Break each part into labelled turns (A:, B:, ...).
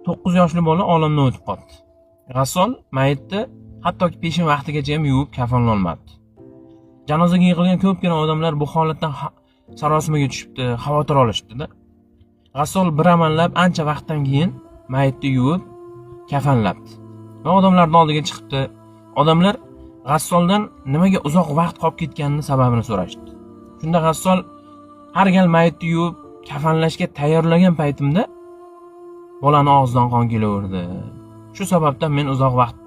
A: 9 yoshli bola olamdan o'tib qoldi. G'assol mayitni hattoki peshin vaqtigacha ham yuvib kafanlolmadi. Janozaga yig'ilgan ko'pgina odamlar bu holatdan sarosimaga tushibdi, xavotir olishibdi-da. G'assol bir amallab ancha vaqtdan keyin mayitni yuvib kafanlabdi va odamlarning oldiga chiqibdi. Odamlar G'assoldan nimaga uzoq vaqt qolib ketganini sababini so'rashdi. Shunda G'assol har gal mayitni yuvib kafanlashga tayyorlagan paytimda bolani og'zidan qon kelaverdi. Shu sababdan men uzoq vaqt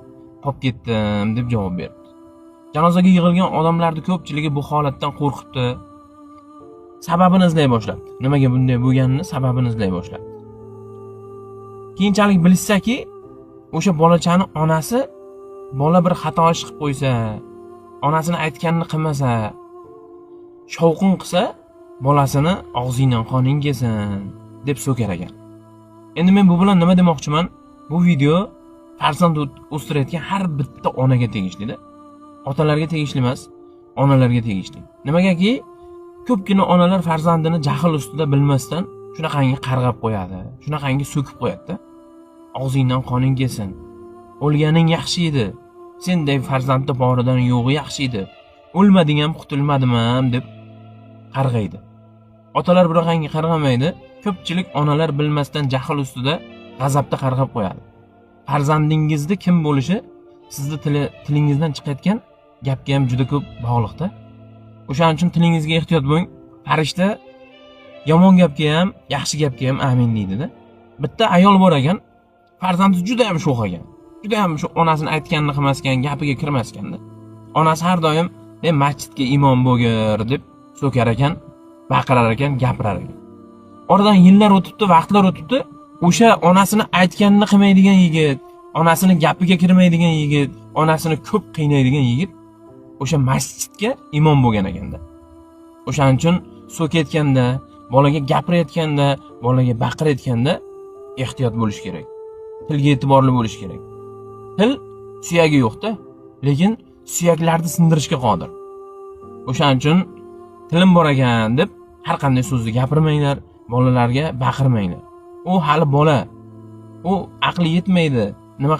A: qolib ketdim deb javob berdi. Janozaga yig'ilgan odamlarning ko'pchiligi bu holatdan qo'rqibdi. Sababini izlay boshladi. Nimaga bunday bo'lganini sababini izlay boshladi. Keyinchalik bilishsaki, o'sha bolachani onasi bola bir xato ish qilib qo'ysa, onasini aytganini qilmasa, shovqin qilsa, bolasini og'zingdan qoning kelsin deb so'kar ekan. Endi men bu bilan nima demoqchiman? Bu video farzand o'stirayotgan har bitta onaga tegishli-da. Otalarga tegishli emas, onalarga tegishli. Nimagaki, ko'pgina onalar farzandini jahl ustida bilmasdan shunaqangi qarg'ab qo'yadi, shunaqangi so'kib qo'yadi-da. Og'zingdan qoning kelsin. O'lganing yaxshi edi. Senday farzandni boridan yo'g'i yaxshi edi. O'lmading ham, qutulmadim ham deb qarg'aydi. Otalar bunaqangi qarg'amaydi. Ko'pchilik onalar bilmasdan jahl ustida g'azabda qarg'ab qo'yadi. Farzandingizni kim bo'lishi sizni tilingizdan chiqayotgan gapga ham juda ko'p bog'liqda. O'shaning uchun tilingizga ehtiyot bo'ling. Farishta yomon gapga ham, yaxshi gapga ham amin deydi-da. Bitta ayol bor ekan, farzandi juda ham sho'x ekan. Juda ham shu onasini aytganini qilmasgan, gapiga kirmasganda. Onasi har doim "Men masjidga imom bo'lgir" deb so'kar ekan, baqirar ekan, gapirar ekan. Oradan yillar o'tibdi, vaqtlar o'tibdi, o'sha onasini aytganini qilmaydigan yigit, onasini gapiga kirmaydigan yigit, onasini ko'p qiynaydigan yigit o'sha masjidga imom bo'lgan ekanda. O'shaning uchun so'kayotganda, bolaga gapirayotganda, bolaga baqirayotganda ehtiyot bo'lish kerak. Tilga e'tiborli bo'lish kerak. Til suyagi yo'q-da, lekin suyaklarni sindirishga qodir. O'shaning uchun tilim bor ekan deb har qanday so'zni gapirmanglar, bolalarga baqirmanglar. U hali bola. U aqli yetmaydi. Nima